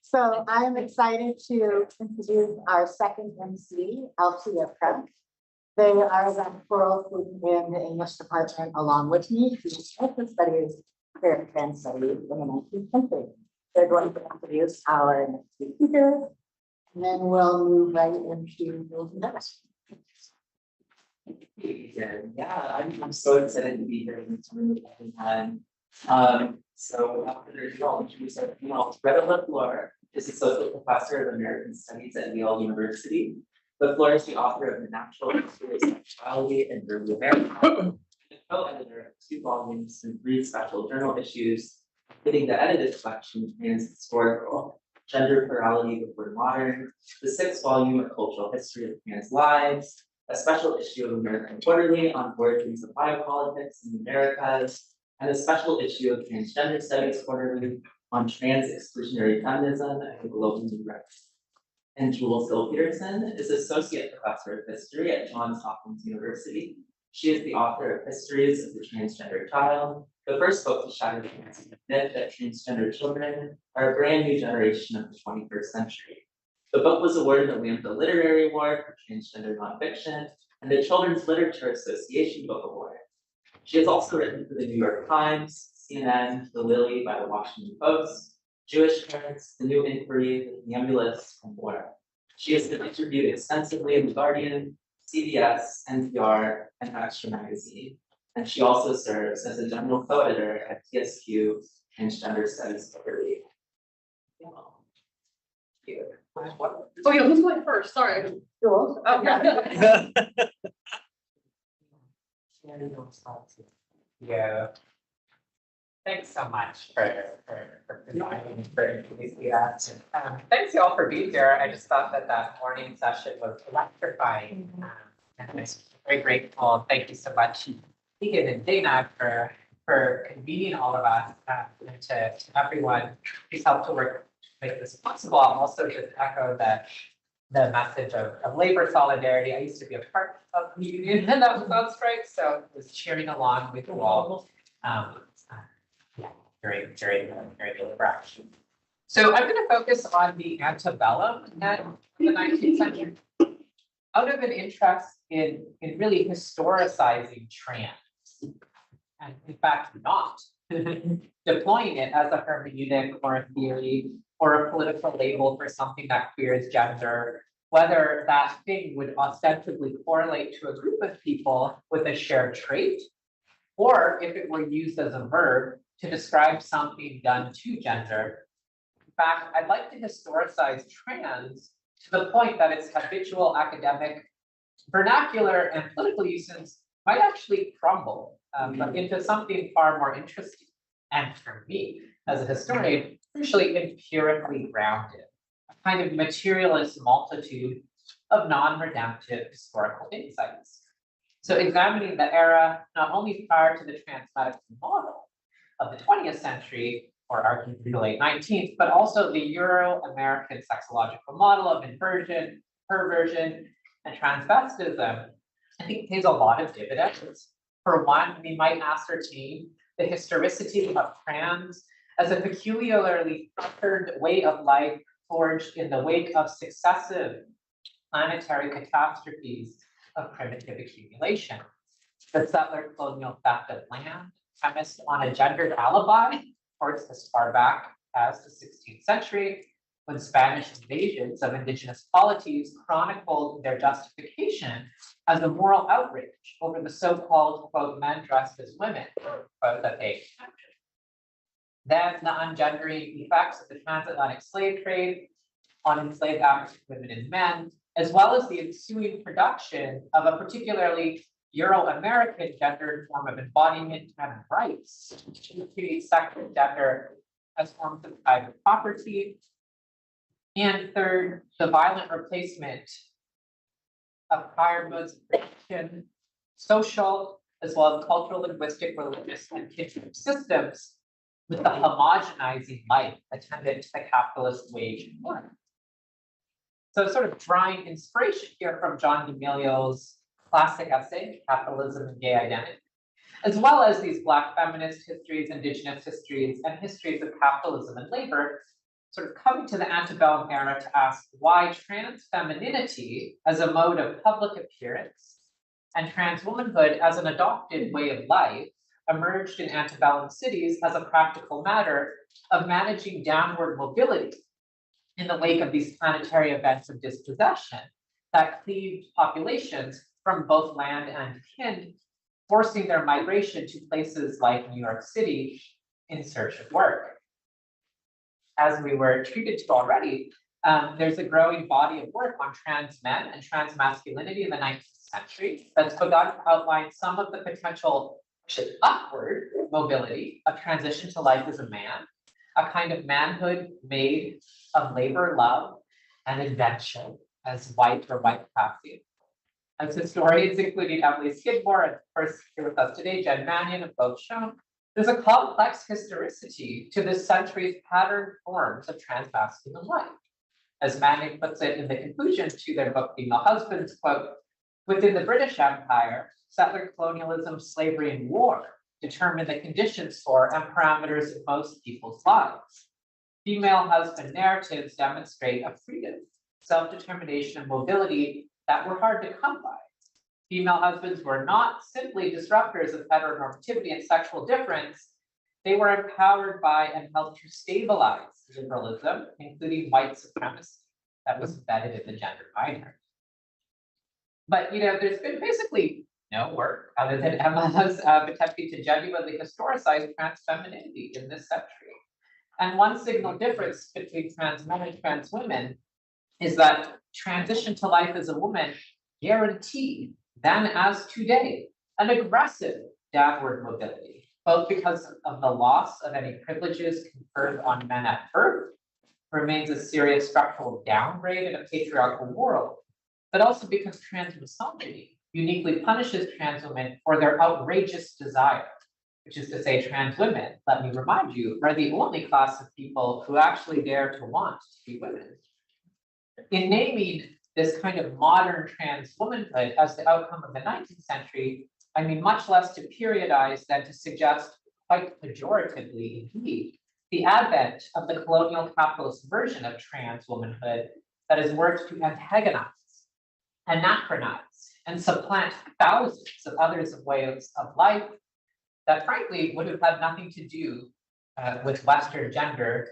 So I'm excited to introduce our second MC, Althea Prep. They are the doctoral in the English department along with me, who also studies queer trans studies in the 19th century. They're going to introduce our next speaker, and then we'll move right into the next. Yeah, I'm so excited to be here in this room with everyone. So after their introduction, Greta LaFleur is Associate Professor of American Studies at Yale University. LaFleur is the author of The Natural History of Sexuality in Early America, and the co-editor of 2 volumes and 3 special journal issues, including the edited collection Trans Historical, Gender Plurality Before Modern, the 6th volume of Cultural History of Trans Lives, a special issue of American Quarterly on origins of biopolitics in the Americas, and a special issue of Transgender Studies Quarterly on trans exclusionary feminism and the global new rights. And Jules Gill-Peterson is Associate Professor of History at Johns Hopkins University. She is the author of Histories of the Transgender Child, the first book to shatter the myth that transgender children are a brand new generation of the 21st century. The book was awarded the Lambda Literary Award for Transgender Nonfiction and the Children's Literature Association Book Award. She has also written for the New York Times, CNN, The Lily by the Washington Post, Jewish Parents, The New Inquiry, The Ambulance, and more. She has been interviewed extensively in The Guardian, CBS, NPR, and Extra Magazine. And she also serves as a general co-editor at TSQ Transgender Studies Quarterly. Oh yeah, who's going first? Sorry. Jules? Oh, yeah. Yeah. Thanks so much for providing for introducing us. Thanks you all for being here. I just thought that morning session was electrifying. And I'm very grateful. Thank you so much, Keegan and Dana, for convening all of us, and to everyone who's helped to make this possible. I'll also just echo the message of labor solidarity. I used to be a part of the union that was on strike, so I was cheering along with you all. Yeah, during the labor action. So I'm going to focus on the antebellum in the 19th century, out of an interest in really historicizing trans, and in fact not deploying it as a hermeneutic or a theory or a political label for something that queers gender, whether that thing would ostensibly correlate to a group of people with a shared trait, or if it were used as a verb to describe something done to gender. In fact, I'd like to historicize trans to the point that its habitual academic, vernacular, and political uses might actually crumble into something far more interesting. And for me, as a historian, crucially empirically grounded, a kind of materialist multitude of non-redemptive historical insights. So examining the era, not only prior to the transmedical model of the 20th century, or arguably the late 19th, but also the Euro-American sexological model of inversion, perversion, and transvestism, I think pays a lot of dividends. For one, we might ascertain the historicity of trans as a peculiarly structured way of life forged in the wake of successive planetary catastrophes of primitive accumulation. The settler colonial theft of land, premised on a gendered alibi, towards as far back as the 16th century, when Spanish invasions of indigenous polities chronicled their justification as a moral outrage over the so-called, quote, men dressed as women, quote, that they captured. Then the ungendering effects of the transatlantic slave trade on enslaved African women and men, as well as the ensuing production of a particularly Euro-American gendered form of embodiment and rights, to treat sex and gender as forms of private property. And third, the violent replacement of prior modes of production, social, as well as cultural, linguistic, religious, and kinship systems with the homogenizing life attendant to the capitalist wage norm. So sort of drawing inspiration here from John D'Amelio's classic essay, Capitalism and Gay Identity, as well as these Black feminist histories, Indigenous histories, and histories of capitalism and labor, sort of coming to the antebellum era to ask why trans femininity as a mode of public appearance and trans womanhood as an adopted way of life emerged in antebellum cities as a practical matter of managing downward mobility in the wake of these planetary events of dispossession that cleaved populations from both land and kin, forcing their migration to places like New York City in search of work. As we were treated to already, there's a growing body of work on trans men and trans masculinity in the 19th century that's begun to outline some of the potential upward mobility of transition to life as a man, a kind of manhood made of labor, love, and invention as white or white passing. As historians, including Emily Skidmore, and of course here with us today, Jen Mannion, have both shown, there's a complex historicity to this century's patterned forms of transmasculine life. As Manning puts it in the conclusion to their book, Female Husbands, quote, within the British Empire, settler colonialism, slavery, and war determine the conditions for and parameters of most people's lives. Female husband narratives demonstrate a freedom, self-determination, and mobility that were hard to come by. Female husbands were not simply disruptors of heteronormativity and sexual difference, they were empowered by and helped to stabilize liberalism, including white supremacy that was embedded in the gender binary. But there's been basically no work other than Emma's attempting to genuinely historicize trans femininity in this century. And one signal difference between trans men and trans women is that transition to life as a woman guaranteed, then as today, an aggressive downward mobility, both because of the loss of any privileges conferred on men at birth, remains a serious structural downgrade in a patriarchal world, but also because trans misogyny uniquely punishes trans women for their outrageous desire, which is to say trans women, let me remind you, are the only class of people who actually dare to want to be women. In naming this kind of modern trans womanhood as the outcome of the 19th century, I mean much less to periodize than to suggest, quite pejoratively indeed, the advent of the colonial capitalist version of trans womanhood that has worked to antagonize, anachronize, and supplant thousands of others of ways of life that frankly would have had nothing to do with Western gender,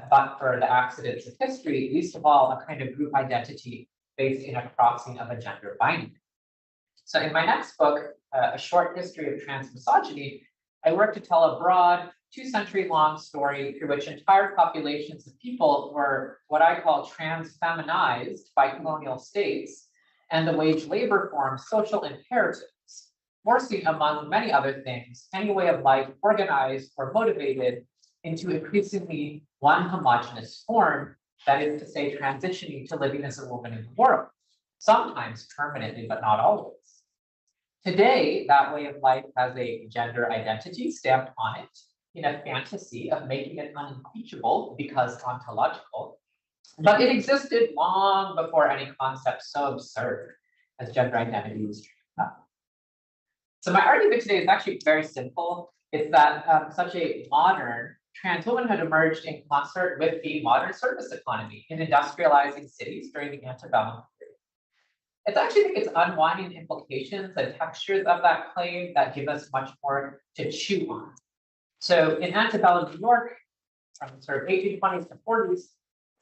but for the accidents of history, least of all, a kind of group identity based in a crossing of a gender binary. So in my next book, A Short History of Trans Misogyny, I work to tell a broad, 2-century-long story through which entire populations of people were what I call trans-feminized by colonial states and the wage labor form's social imperatives, forcing, among many other things, any way of life organized or motivated into increasingly one homogeneous form, that is to say, transitioning to living as a woman in the world, sometimes permanently, but not always. Today, that way of life has a gender identity stamped on it in a fantasy of making it unimpeachable because ontological, but it existed long before any concept so absurd as gender identity was treated up. So my argument today is actually very simple. It's that such a modern trans womanhood emerged in concert with the modern service economy in industrializing cities during the antebellum period. It's actually, I think it's unwinding implications and textures of that claim that give us much more to chew on. So in antebellum New York, from sort of 1820s to 40s,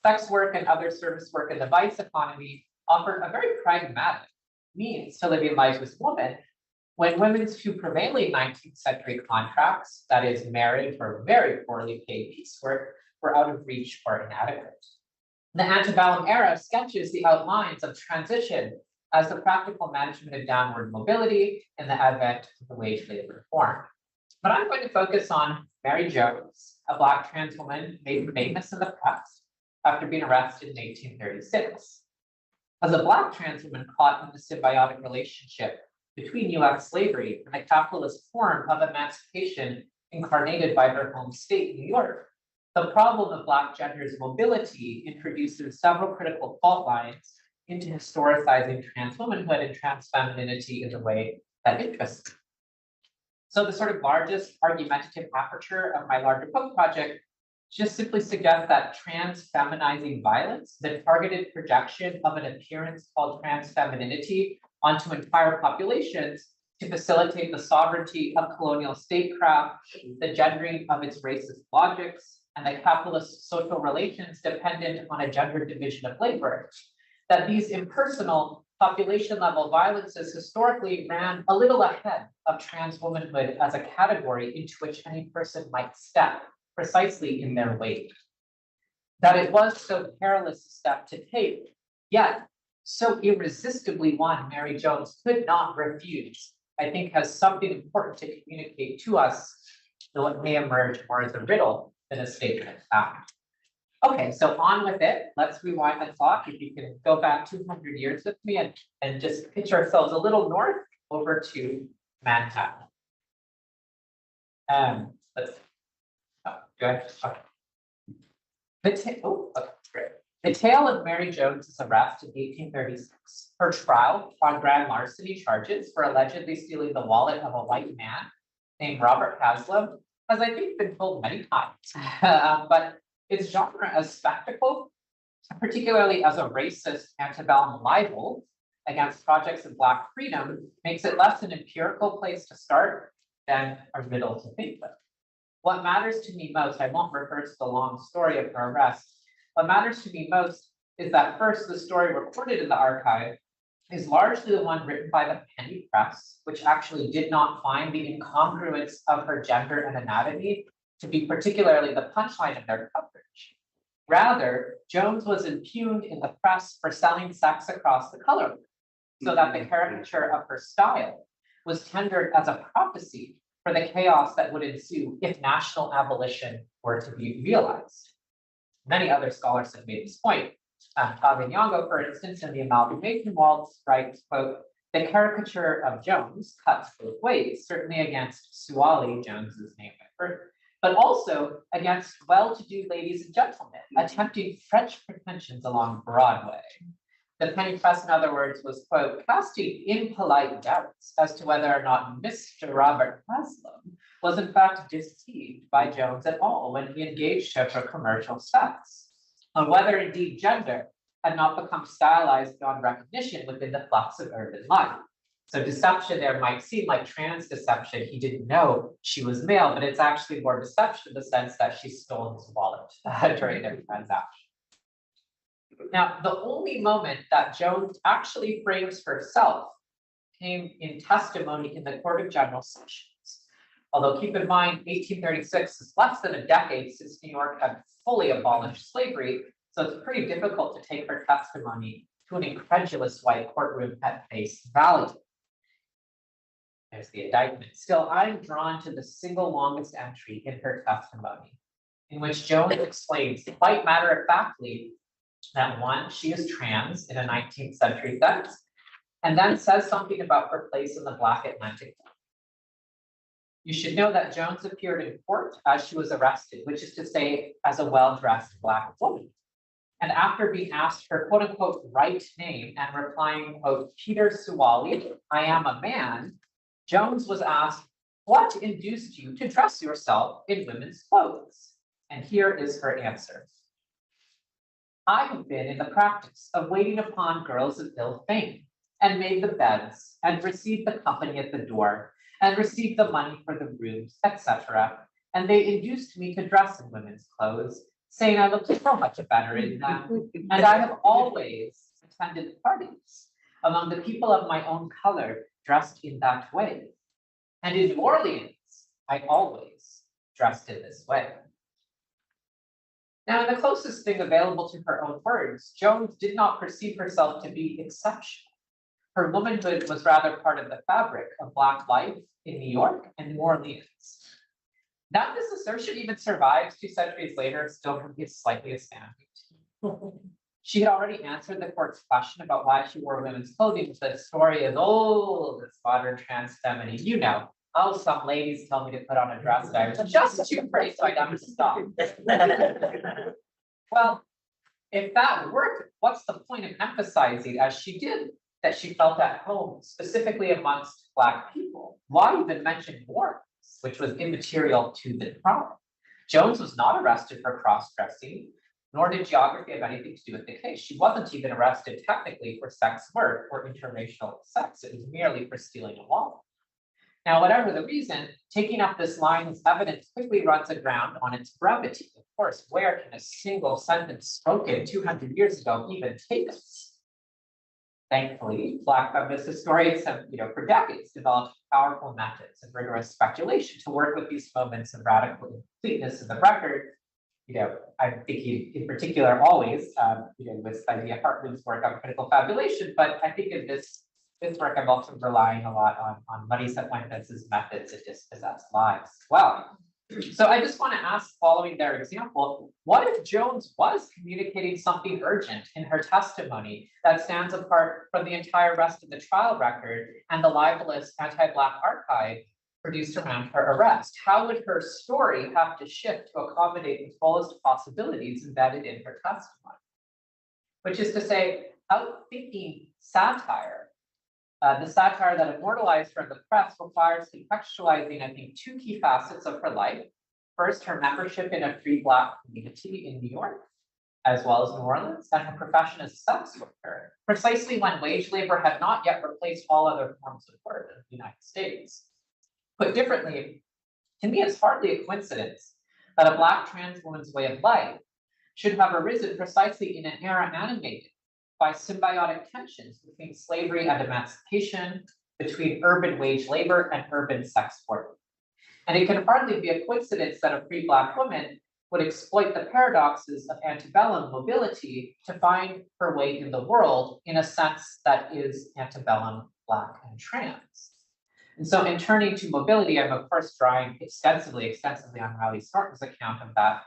sex work and other service work in the vice economy offered a very pragmatic means to living life as a woman, when women's two prevailing 19th century contracts, that is marriage or very poorly paid piecework, were out of reach or inadequate. The antebellum era sketches the outlines of transition as the practical management of downward mobility and the advent of the wage labor reform. But I'm going to focus on Mary Jones, a Black trans woman made famous in the press after being arrested in 1836. As a Black trans woman caught in the symbiotic relationship between US slavery and the capitalist form of emancipation incarnated by her home state, New York, the problem of Black gender's mobility introduces several critical fault lines into historicizing trans womanhood and trans femininity in the way that interests me. So the sort of largest argumentative aperture of my larger book project just simply suggests that trans-feminizing violence, the targeted projection of an appearance called trans-femininity onto entire populations to facilitate the sovereignty of colonial statecraft, the gendering of its racist logics, and the capitalist social relations dependent on a gendered division of labor, that these impersonal population-level violences historically ran a little ahead of trans womanhood as a category into which any person might step precisely in their wake. That it was so perilous a step to take, yet so irresistibly one Mary Jones could not refuse, I think has something important to communicate to us, though it may emerge more as a riddle than a statement of fact. Okay, so on with it. Let's rewind the clock. If you can go back 200 years with me and just picture ourselves a little north over to Manhattan. Let's go ahead. Okay. Great. The tale of Mary Jones's arrest in 1836, her trial on grand larceny charges for allegedly stealing the wallet of a white man named Robert Haslam, has I think been told many times, but its genre as spectacle, particularly as a racist antebellum libel against projects of Black freedom, makes it less an empirical place to start than a riddle to think of. What matters to me most, I won't refer to the long story of her arrest. What matters to me most is that first, the story recorded in the archive is largely the one written by the penny press, which actually did not find the incongruence of her gender and anatomy to be particularly the punchline of their coverage. Rather, Jones was impugned in the press for selling sex across the color, so that the caricature of her style was tendered as a prophecy for the chaos that would ensue if national abolition were to be realized. Many other scholars have made this point. Tavignongo, for instance, in the Amalgamation Waltz writes, quote, "The caricature of Jones cuts both ways, certainly against Suwali, Jones's name at birth, but also against well-to-do ladies and gentlemen attempting French pretensions along Broadway." The penny press, in other words, was, quote, "casting impolite doubts as to whether or not Mr. Robert Haslam was in fact deceived by Jones at all when he engaged her for commercial sex, on whether indeed gender had not become stylized beyond recognition within the flux of urban life." So deception there might seem like trans deception. He didn't know she was male, but it's actually more deception in the sense that she stole his wallet during their transaction. Now, the only moment that Jones actually frames herself came in testimony in the Court of General Sessions. Although keep in mind, 1836 is less than a decade since New York had fully abolished slavery, so it's pretty difficult to take her testimony to an incredulous white courtroom at face value. There's the indictment. Still, I'm drawn to the single longest entry in her testimony, in which Jones explains quite matter-of-factly that one, she is trans in a 19th century sense, and then says something about her place in the Black Atlantic. You should know that Jones appeared in court as she was arrested, which is to say, as a well-dressed Black woman. And after being asked her quote unquote right name and replying, quote, "Peter Suwali, I am a man," Jones was asked, "What induced you to dress yourself in women's clothes?" And here is her answer. "I have been in the practice of waiting upon girls of ill fame, and made the beds, and received the company at the door, and received the money for the rooms, etc. And they induced me to dress in women's clothes, saying I looked so much better in them. And I have always attended parties among the people of my own color dressed in that way. And in New Orleans, I always dressed in this way." Now, in the closest thing available to her own words, Jones did not perceive herself to be exceptional. Her womanhood was rather part of the fabric of Black life in New York and New Orleans. That this assertion even survives 2 centuries later still is slightly astounding. She had already answered the court's question about why she wore women's clothing with the story as old as modern trans feminine. You know, oh, some ladies tell me to put on a dress and I was just too pretty, so I never stopped. Well, if that worked, what's the point of emphasizing, as she did, that she felt at home, specifically amongst Black people. Why even mention war, which was immaterial to the crime? Jones was not arrested for cross-dressing, nor did geography have anything to do with the case. She wasn't even arrested technically for sex work or interracial sex. It was merely for stealing a wallet. Now, whatever the reason, taking up this line as evidence quickly runs aground on its brevity. Of course, where can a single sentence spoken 200 years ago even take us? Thankfully, Black feminist historians have, for decades developed powerful methods of rigorous speculation to work with these moments of radical incompleteness in the record. I'm thinking in particular always, with Lydia Hartman's work on critical fabulation, but I think in this work, I'm also relying a lot on Marisa Fuentes' methods of dispossessed lives as well. So I just want to ask, following their example, what if Jones was communicating something urgent in her testimony that stands apart from the entire rest of the trial record and the libelous anti-Black archive produced around her arrest? How would her story have to shift to accommodate the fullest possibilities embedded in her testimony? Which is to say, outthinking satire, the satire that immortalized her in the press requires contextualizing, I think, two key facets of her life. First, her membership in a free Black community in New York, as well as New Orleans, and her profession as a sex worker, precisely when wage labor had not yet replaced all other forms of work in the United States. Put differently, to me, it's hardly a coincidence that a Black trans woman's way of life should have arisen precisely in an era animated by symbiotic tensions between slavery and emancipation, between urban wage labor and urban sex work. And it can hardly be a coincidence that a free Black woman would exploit the paradoxes of antebellum mobility to find her way in the world in a sense that is antebellum Black and trans. And so in turning to mobility, I'm of course drawing extensively on Riley Norton's account of that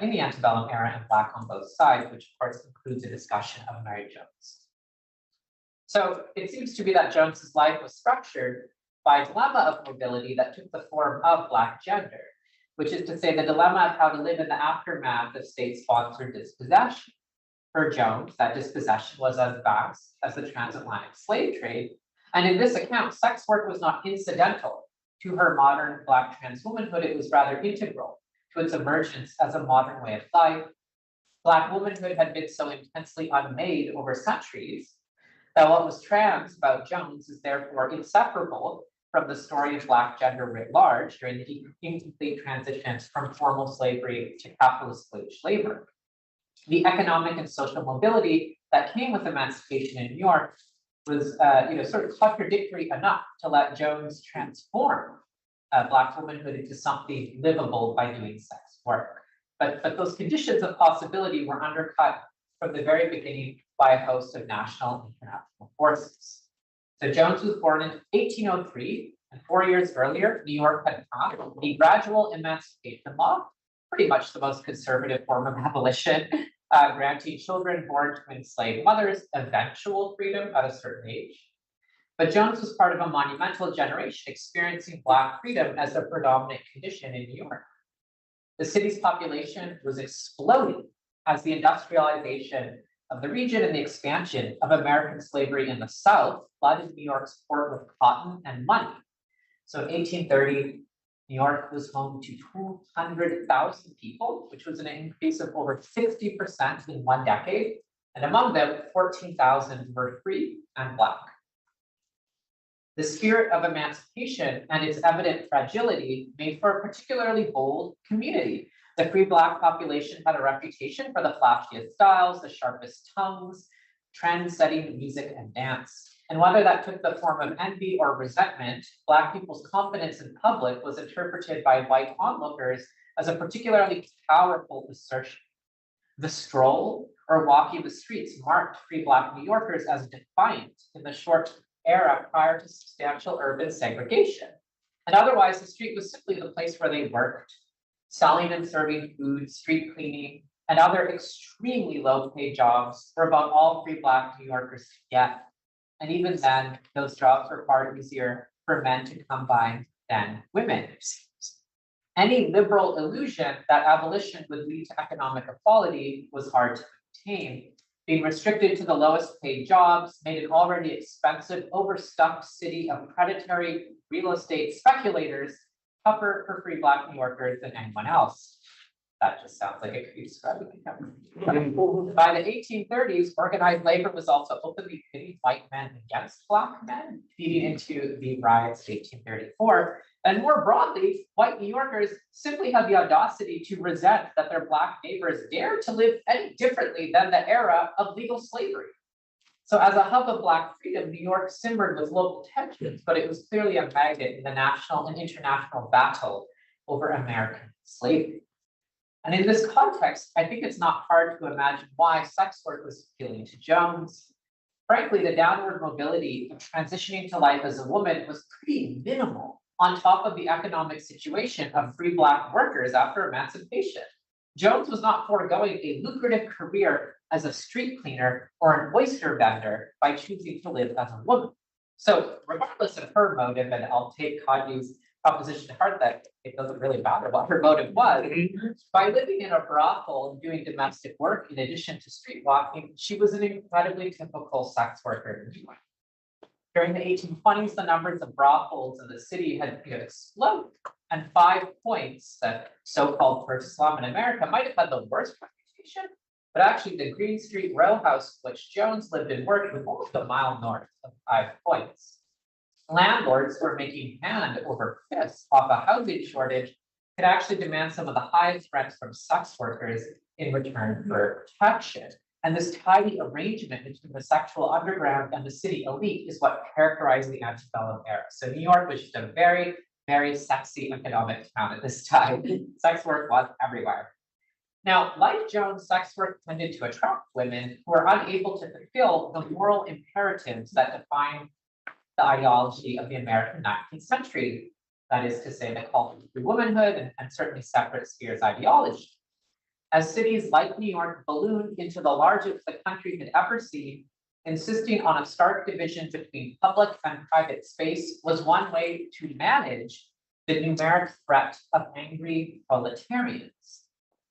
in the antebellum era and Black on both sides, which of course includes a discussion of Mary Jones. So it seems to be that Jones's life was structured by a dilemma of mobility that took the form of Black gender, which is to say the dilemma of how to live in the aftermath of state-sponsored dispossession. For Jones, that dispossession was as vast as the transatlantic slave trade, and in this account, sex work was not incidental to her modern Black trans womanhood, it was rather integral to its emergence as a modern way of life. Black womanhood had been so intensely unmade over centuries that what was trans about Jones is therefore inseparable from the story of Black gender writ large during the incomplete transitions from formal slavery to capitalist wage labor. The economic and social mobility that came with emancipation in New York was sort of contradictory enough to let Jones transform Black womanhood into something livable by doing sex work. But those conditions of possibility were undercut from the very beginning by a host of national and international forces. So Jones was born in 1803, and 4 years earlier, New York had passed the gradual emancipation law, pretty much the most conservative form of abolition, granting children born to enslaved mothers eventual freedom at a certain age. But Jones was part of a monumental generation experiencing Black freedom as a predominant condition in New York. The city's population was exploding as the industrialization of the region and the expansion of American slavery in the South flooded New York's port with cotton and money. So in 1830, New York was home to 200,000 people, which was an increase of over 50% in one decade. And among them, 14,000 were free and Black. The spirit of emancipation and its evident fragility made for a particularly bold community. The free Black population had a reputation for the flashiest styles, the sharpest tongues, trend-setting music and dance. And whether that took the form of envy or resentment, Black people's confidence in public was interpreted by white onlookers as a particularly powerful assertion. The stroll or walking the streets marked free Black New Yorkers as defiant in the short era prior to substantial urban segregation. And otherwise, the street was simply the place where they worked, selling and serving food, street cleaning, and other extremely low-paid jobs were about all free Black New Yorkers to get. And even then, those jobs were far easier for men to come by than women. Any liberal illusion that abolition would lead to economic equality was hard to obtain, being restricted to the lowest paid jobs made an already expensive, overstuffed city of predatory real estate speculators tougher for free Black New Yorkers than anyone else. That just sounds like it could be described in the By the 1830s, organized labor was also openly pitting white men against Black men, feeding into the riots of 1834. And more broadly, white New Yorkers simply had the audacity to resent that their Black neighbors dared to live any differently than the era of legal slavery. So as a hub of Black freedom, New York simmered with local tensions, but it was clearly a magnet in the national and international battle over American slavery. And in this context, I think it's not hard to imagine why sex work was appealing to Jones. Frankly, the downward mobility of transitioning to life as a woman was pretty minimal on top of the economic situation of free Black workers after emancipation. Jones was not foregoing a lucrative career as a street cleaner or an oyster vendor by choosing to live as a woman. So regardless of her motive, and I'll take Kaju's proposition to heart that it doesn't really matter what her motive was, by living in a brothel and doing domestic work in addition to street walking, she was an incredibly typical sex worker. During the 1820s, the numbers of brothels in the city had exploded, and 5 Points, the so-called first slum in America, might have had the worst reputation, but actually the Green Street row house, which Jones lived and worked, was almost a mile north of 5 Points. Landlords were making hand over fist off a housing shortage, could actually demand some of the highest rents from sex workers in return for protection. And this tidy arrangement between the sexual underground and the city elite is what characterized the antebellum era. So New York was just a very, very sexy economic town at this time. Sex work was everywhere. Now, like Jones, sex work tended to attract women who were unable to fulfill the moral imperatives that define the ideology of the American 19th century. That is to say, the call to womanhood and certainly separate spheres ideology. As cities like New York ballooned into the largest the country had ever seen, insisting on a stark division between public and private space was one way to manage the numeric threat of angry proletarians.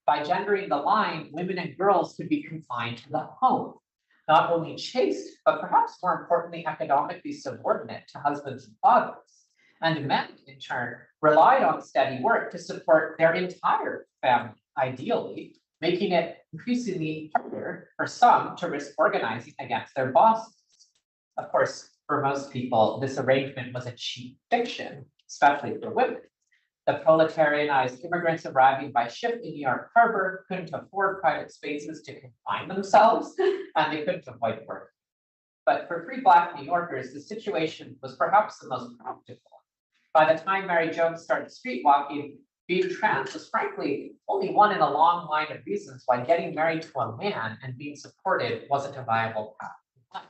By gendering the line, women and girls could be confined to the home, not only chaste, but perhaps more importantly, economically subordinate to husbands and fathers. And men, in turn, relied on steady work to support their entire family, ideally, making it increasingly harder for some to risk organizing against their bosses. Of course, for most people, this arrangement was a cheap fiction, especially for women. The proletarianized immigrants arriving by ship in New York Harbor couldn't afford private spaces to confine themselves, and they couldn't avoid work. But for free Black New Yorkers, the situation was perhaps the most practical. By the time Mary Jones started street walking, being trans was frankly only one in a long line of reasons why getting married to a man and being supported wasn't a viable path.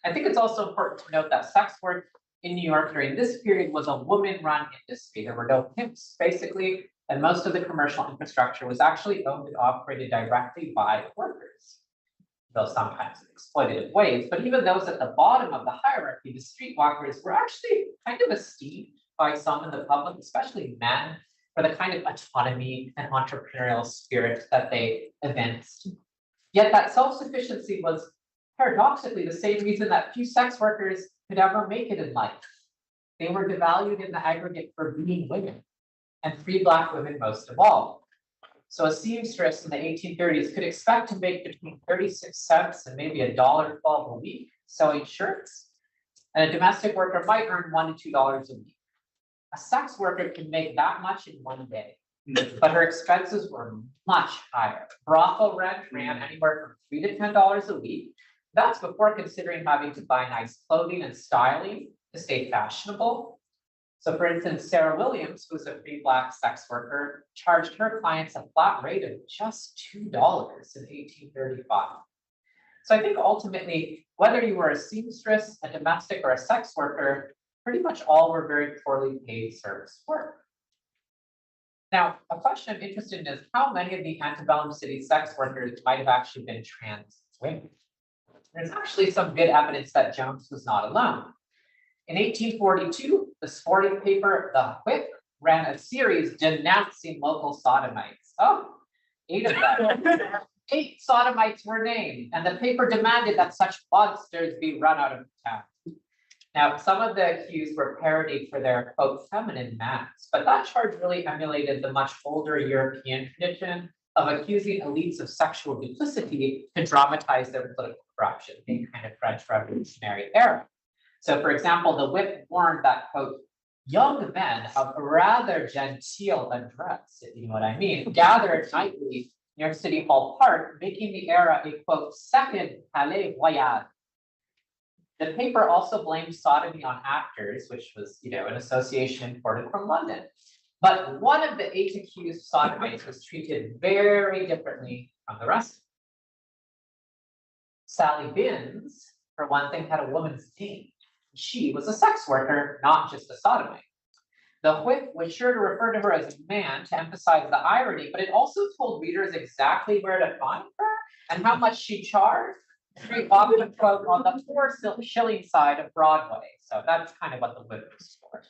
I think it's also important to note that sex work in New York during this period was a woman-run industry. There were no pimps, basically, and most of the commercial infrastructure was actually owned and operated directly by workers, though sometimes in exploitative ways. But even those at the bottom of the hierarchy, the streetwalkers, were actually kind of esteemed by some in the public, especially men, for the kind of autonomy and entrepreneurial spirit that they evinced. Yet that self-sufficiency was paradoxically the same reason that few sex workers could ever make it in life. They were devalued in the aggregate for being women, and free Black women most of all. So a seamstress in the 1830s could expect to make between 36 cents and maybe $1.12 a week selling shirts, and a domestic worker might earn $1 to $2 a week. A sex worker can make that much in one day, but her expenses were much higher. Brothel rent ran anywhere from $3 to $10 a week. That's before considering having to buy nice clothing and styling to stay fashionable. So for instance, Sarah Williams, who's a free Black sex worker, charged her clients a flat rate of just $2 in 1835. So I think ultimately, whether you were a seamstress, a domestic, or a sex worker, pretty much all were very poorly paid service work. Now, a question I'm interested in is how many of the antebellum city sex workers might have actually been trans women? There's actually some good evidence that Jones was not alone. In 1842, the sporting paper, The Whip, ran a series denouncing local sodomites. Oh, 8 of them. 8 sodomites were named, and the paper demanded that such monsters be run out of town. Now, some of the accused were parodied for their, quote, feminine masks, but that charge really emulated the much older European tradition of accusing elites of sexual duplicity to dramatize their political corruption in kind of French Revolutionary era. So, for example, the whip warned that, quote, young men of rather genteel address, if you know what I mean, gathered nightly near City Hall Park, making the era a, quote, second Palais Royal. The paper also blamed sodomy on actors, which was, an association imported from London. But one of the 8 accused sodomites was treated very differently from the rest. Sally Binns, for one thing, had a woman's name. She was a sex worker, not just a sodomite. The whip was sure to refer to her as a man to emphasize the irony, but it also told readers exactly where to find her and how much she charged. She often quote on the 4 shilling side of Broadway. So that's kind of what the whip was for.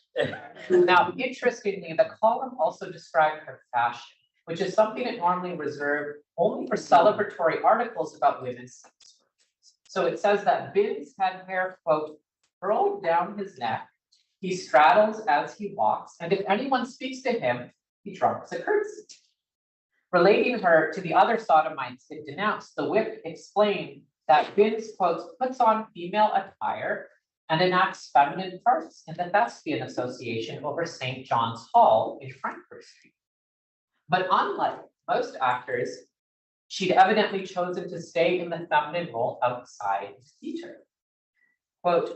Now, interestingly, the column also described her fashion, which is something it normally reserved only for celebratory articles about women's sex workers. So it says that Binns had hair, quote, curled down his neck. He straddles as he walks, and if anyone speaks to him, he drops a curtsy. Relating her to the other sodomites it denounced, the whip explained that Binns, quote, puts on female attire and enacts feminine parts in the Thespian Association over St. John's Hall in Frankfurt Street. But unlike most actors, she'd evidently chosen to stay in the feminine role outside the theater. Quote,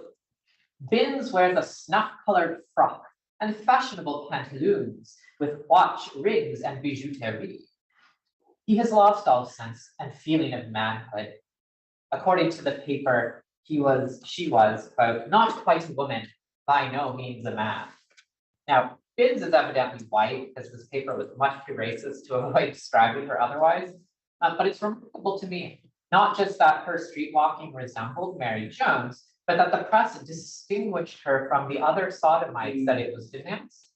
Binns wears a snuff-colored frock and fashionable pantaloons with watch, rings, and bijouterie. He has lost all sense and feeling of manhood. According to the paper, she was, quote, not quite a woman, by no means a man. Now, Binns is evidently white, as this paper was much too racist to avoid describing her otherwise. But it's remarkable to me, not just that her street walking resembled Mary Jones, but that the press distinguished her from the other sodomites that it was denounced.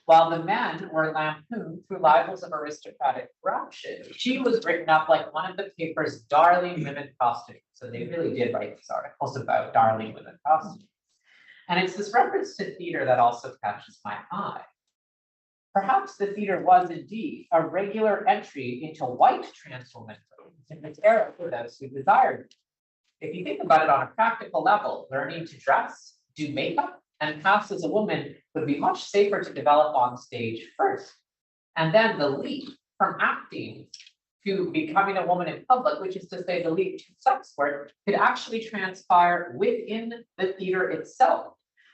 While the men were lampooned through libels of aristocratic corruption, she was written up like one of the paper's darling women prostitutes. So they really did write these articles about darling women prostitutes. And it's this reference to theater that also catches my eye. Perhaps the theater was indeed a regular entry into white trans women in this era for those who desired. If you think about it on a practical level, learning to dress, do makeup, and pass as a woman would be much safer to develop on stage first. And then the leap from acting to becoming a woman in public, which is to say the leap to sex work, could actually transpire within the theater itself,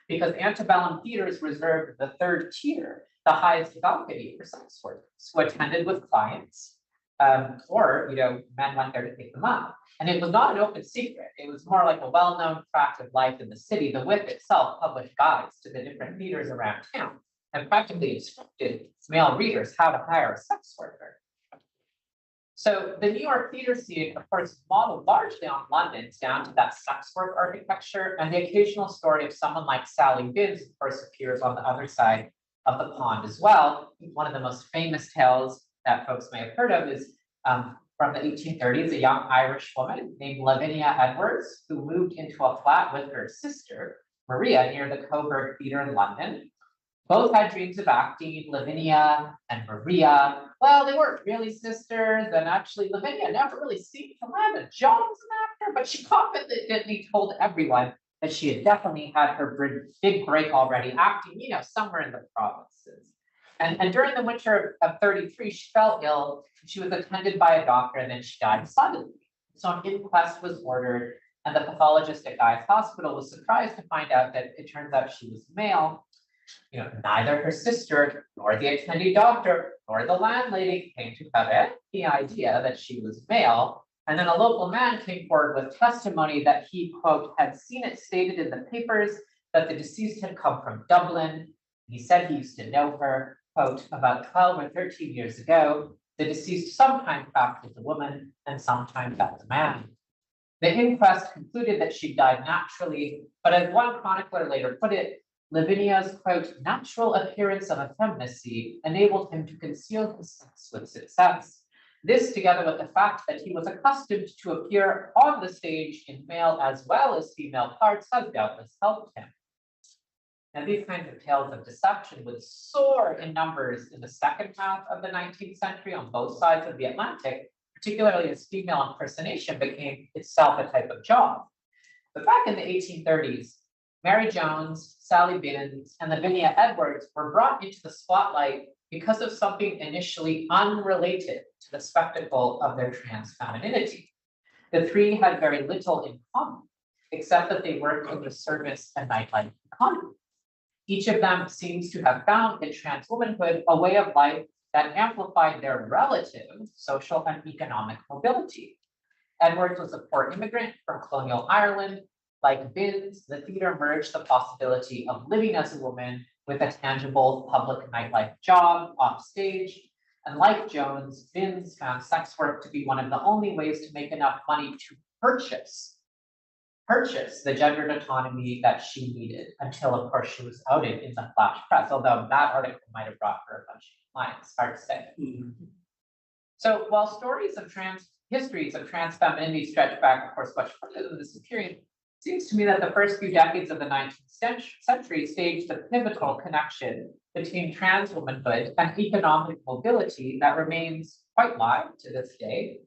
because antebellum theaters reserved the 3rd tier, the highest balcony for sex workers who attended with clients, or men went there to pick them up. And it was not an open secret. It was more like a well-known fact of life in the city. The whip itself published guides to the different theaters around town and practically instructed male readers how to hire a sex worker. So the New York theater scene, of course, modeled largely on London's down to that sex work architecture, and the occasional story of someone like Sally Binns, of course, appears on the other side of the pond as well. One of the most famous tales that folks may have heard of is from the 1830s, a young Irish woman named Lavinia Edwards, who moved into a flat with her sister, Maria, near the Coburg Theatre in London. Both had dreams of acting. Lavinia and Maria, well, they weren't really sisters, and actually Lavinia never really seemed to land a job as an actor, but she confidently told everyone that she had definitely had her big break already acting, somewhere in the provinces. And during the winter of 33, she fell ill. She was attended by a doctor, and then she died suddenly. So an inquest was ordered, and the pathologist at Guy's Hospital was surprised to find out that it turns out she was male. Neither her sister, nor the attending doctor, nor the landlady came to have any idea that she was male. And then a local man came forward with testimony that he, quote, had seen it stated in the papers that the deceased had come from Dublin. He said he used to know her, quote, about 12 or 13 years ago. The deceased sometimes acted as a woman and sometimes as a man. The inquest concluded that she died naturally, but as one chronicler later put it, Lavinia's, quote, natural appearance of effeminacy enabled him to conceal his sex with success. This, together with the fact that he was accustomed to appear on the stage in male as well as female parts, has doubtless helped him. Now, these kinds of tales of deception would soar in numbers in the second half of the 19th century on both sides of the Atlantic, particularly as female impersonation became itself a type of job. But back in the 1830s, Mary Jones, Sally Binns, and Lavinia Edwards were brought into the spotlight because of something initially unrelated to the spectacle of their trans femininity. The three had very little in common, except that they worked in the service and nightlife economy. Each of them seems to have found in trans womanhood a way of life that amplified their relative social and economic mobility. Edwards was a poor immigrant from colonial Ireland. Like Binns, the theater merged the possibility of living as a woman with a tangible public nightlife job off stage. And like Jones, Binns found sex work to be one of the only ways to make enough money to purchase the gendered autonomy that she needed, until of course she was outed in the flash press, although that article might have brought her a bunch of clients, hard to say. So while histories of trans femininity stretch back, of course, much further than this period, it seems to me that the first few decades of the 19th century staged a pivotal connection between trans womanhood and economic mobility that remains quite live to this day.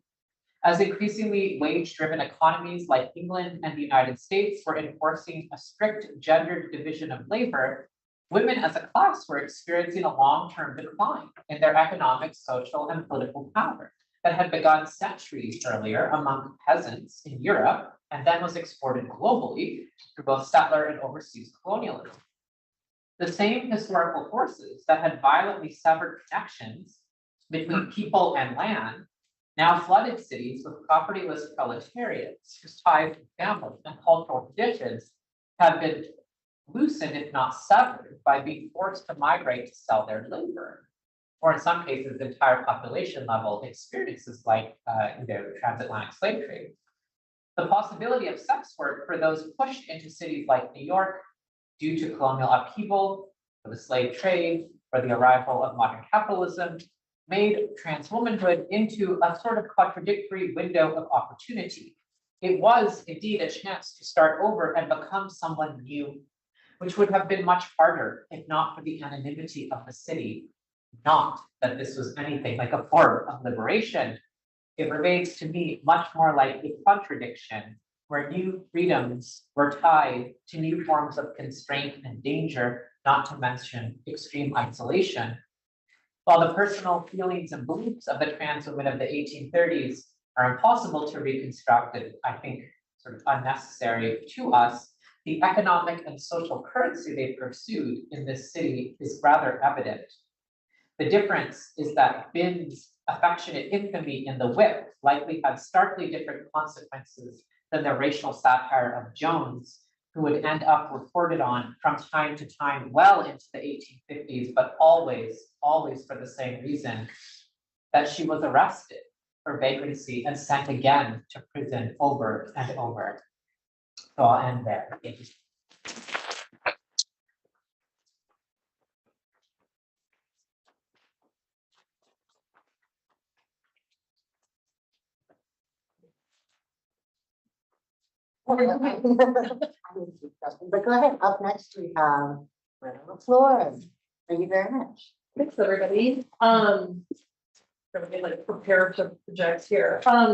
As increasingly wage-driven economies like England and the United States were enforcing a strict gendered division of labor, women as a class were experiencing a long-term decline in their economic, social, and political power that had begun centuries earlier among peasants in Europe and then was exported globally through both settler and overseas colonialism. The same historical forces that had violently severed connections between people and land now flooded cities with propertyless proletariats whose ties to families and cultural traditions have been loosened, if not severed, by being forced to migrate to sell their labor, or in some cases, entire population level experiences like the transatlantic slave trade. The possibility of sex work for those pushed into cities like New York due to colonial upheaval, for the slave trade, or the arrival of modern capitalism, made trans womanhood into a sort of contradictory window of opportunity. It was indeed a chance to start over and become someone new, which would have been much harder if not for the anonymity of the city. Not that this was anything like a form of liberation. It remains to me much more like a contradiction, where new freedoms were tied to new forms of constraint and danger, not to mention extreme isolation. While the personal feelings and beliefs of the trans women of the 1830s are impossible to reconstruct and I think sort of unnecessary to us, the economic and social currency they pursued in this city is rather evident. The difference is that Binns' affectionate infamy in the whip likely had starkly different consequences than the racial satire of Jones, who would end up reported on from time to time well into the 1850s, but always for the same reason, that she was arrested for vagrancy and sent again to prison over and over. So I'll end there. Thank you. But go ahead, up next we have LaFleur. Thank you very much. Thanks, everybody. Everybody like prepared to project here. So I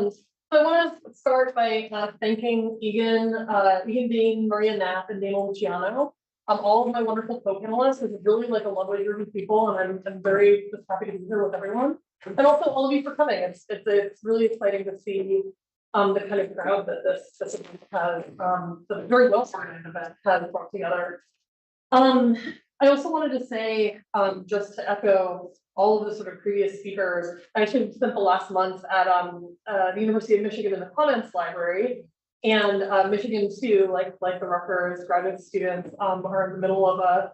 want to start by thanking Egan, Dean, Maria Knapp, and Dana Luciano. All of my wonderful co-panelists. It's really like a lovely group of people, and I'm very just happy to be here with everyone. And also all of you for coming. It's really exciting to see the kind of crowd that this event has, the very well organized event has brought together. I also wanted to say, just to echo all of the sort of previous speakers, I actually spent the last month at the University of Michigan in the Comments Library, and Michigan too, like the Rutgers graduate students, are in the middle of a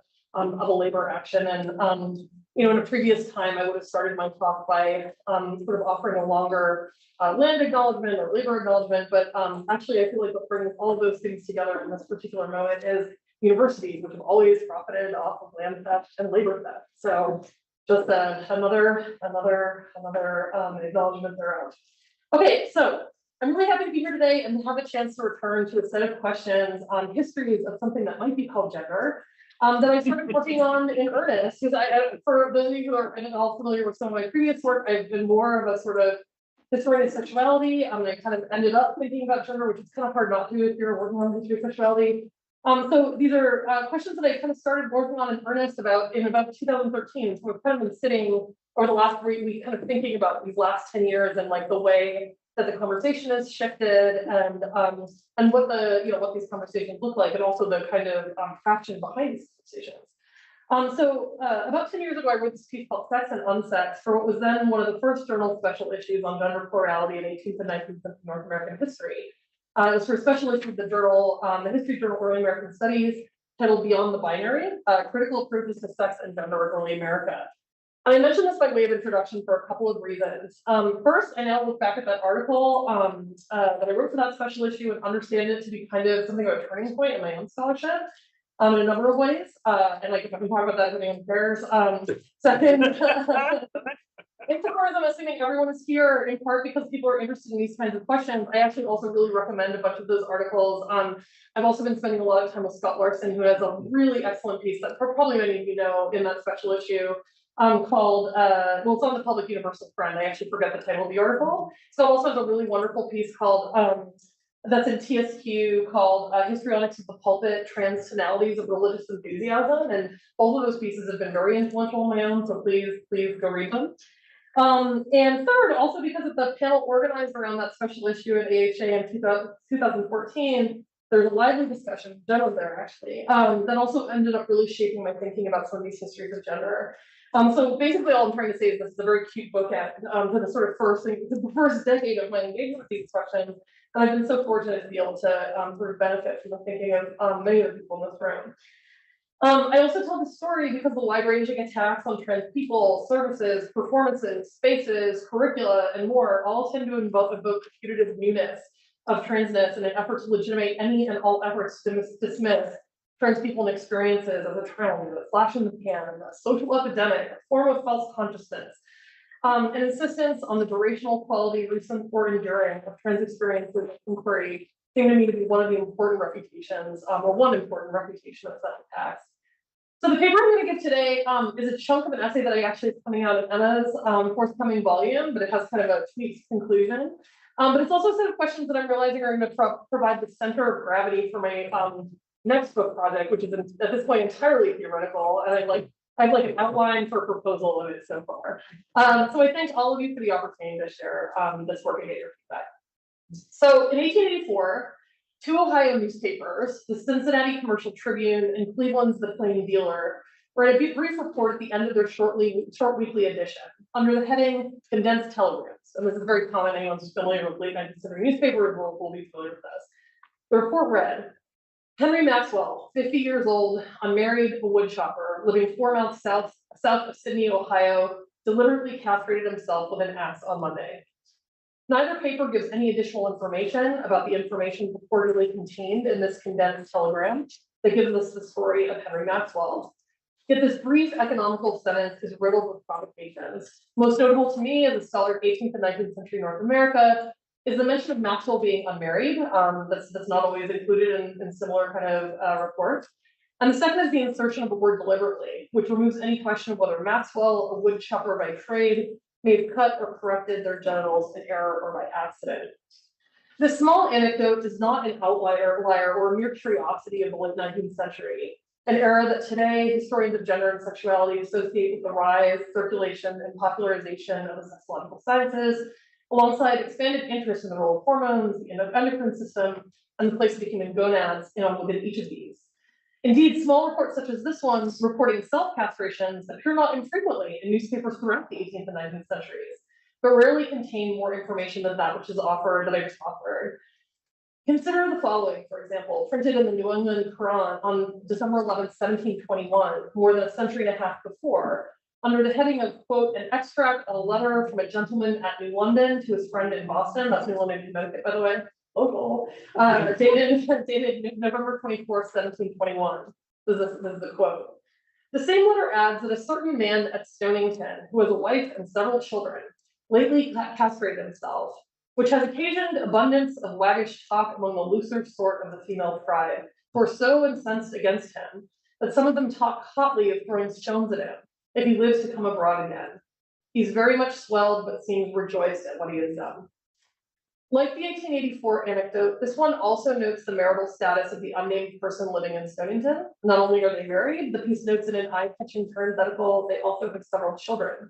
labor action, and you know, in a previous time, I would have started my talk by sort of offering a longer land acknowledgement or labor acknowledgement, but actually I feel like what brings all of those things together in this particular moment is universities, which have always profited off of land theft and labor theft. So Just another acknowledgement thereof. Okay, so I'm really happy to be here today and have a chance to return to a set of questions on histories of something that might be called gender. That I started working on in earnest, because for those of you who are at all familiar with some of my previous work, I've been more of a sort of historian of sexuality. And I kind of ended up thinking about gender, which is kind of hard not to if you're working on history of sexuality. So these are questions that I kind of started working on in earnest in about 2013. So I've kind of been sitting over the last 3 weeks, kind of thinking about these last 10 years and like the way that the conversation has shifted and what what these conversations look like, and also the kind of traction behind these conversations. About 10 years ago, I wrote this piece called Sex and Unsexed for what was then one of the first journal special issues on gender plurality in 18th and 19th century North American history. It was for a special issue of the History Journal Early American Studies, titled Beyond the Binary, Critical Approaches to Sex and Gender in Early America. And I mentioned this by way of introduction for a couple of reasons. First, I now look back at that article that I wrote for that special issue and understand it to be kind of something of a turning point in my own scholarship in a number of ways. And like if I can talk about that, if anyone cares. Second, insofar as I'm assuming everyone is here in part because people are interested in these kinds of questions, I actually also really recommend a bunch of those articles. I've also been spending a lot of time with Scott Larson, who has a really excellent piece that probably many of you know in that special issue called, it's on the Public Universal Friend. I actually forget the title of the article. Scott also has a really wonderful piece called, that's in TSQ called Histrionics of the Pulpit, Trans Tonalities of Religious Enthusiasm. And both of those pieces have been very influential on my own, so please go read them. And third, also because of the panel organized around that special issue at AHA in 2014, there's a lively discussion, Jen was there actually, that also ended up really shaping my thinking about some of these histories of gender. So basically all I'm trying to say is this is a very cute bookend to the sort of first decade of my engagement with these questions. And I've been so fortunate to be able to sort of benefit from the thinking of many of the people in this room. I also tell the story because the wide-ranging attacks on trans people, services, performances, spaces, curricula, and more all tend to evoke the putative newness of transness in an effort to legitimate any and all efforts to dismiss trans people and experiences as a trend, a flash in the pan, a social epidemic, a form of false consciousness. An insistence on the durational quality, recent or enduring of trans experiences inquiry seemed to me to be one of the important reputations, or one important reputation of such attacks. So the paper I'm going to give today is a chunk of an essay that I actually is coming out of Emma's forthcoming volume, but it has kind of a tweaked conclusion. But it's also a set of questions that I'm realizing are going to provide the center of gravity for my next book project, which is at this point entirely theoretical, and I've like an outline for a proposal of it so far. So I thank all of you for the opportunity to share this work and get your feedback. So in 1884, two Ohio newspapers, the Cincinnati Commercial Tribune and Cleveland's The Plain Dealer, wrote a brief report at the end of their short weekly edition under the heading Condensed Telegrams. And this is very common. Anyone who's familiar with late 19th century newspapers will be familiar with this. The report read, Henry Maxwell, 50 years old, unmarried, a woodchopper, living 4 miles south of Sydney, Ohio, deliberately castrated himself with an axe on Monday. Neither paper gives any additional information about the information purportedly contained in this condensed telegram that gives us the story of Henry Maxwell. Yet this brief economical sentence is riddled with provocations. Most notable to me as a scholar of 18th and 19th century North America is the mention of Maxwell being unmarried. That's not always included in similar kind of reports. And the second is the insertion of the word deliberately, which removes any question of whether Maxwell, a wood chopper by trade, may have cut or corrected their genitals in error or by accident. This small anecdote is not an outlier or a mere curiosity of the late 19th century, an era that today historians of gender and sexuality associate with the rise, circulation, and popularization of the sexological sciences, alongside expanded interest in the role of hormones, the endocrine system, and the place of the human gonads within each of these. Indeed, small reports such as this one reporting self-castrations appear not infrequently in newspapers throughout the 18th and 19th centuries, but rarely contain more information than that which is offered that I just offered. Consider the following, for example, printed in the New England Courant on December 11th, 1721, more than a century and a half before, under the heading of, quote, an extract of a letter from a gentleman at New London to his friend in Boston. That's New London, Connecticut, by the way. Local. Dated November 24th, 1721. This is the quote. The same letter adds that a certain man at Stonington, who has a wife and several children, lately castrated himself, which has occasioned abundance of waggish talk among the looser sort of the female tribe, who are so incensed against him that some of them talk hotly of throwing stones at him if he lives to come abroad again. He's very much swelled, but seems rejoiced at what he has done. Like the 1884 anecdote, this one also notes the marital status of the unnamed person living in Stonington. Not only are they married, the piece notes in an eye-catching parenthetical, they also have several children.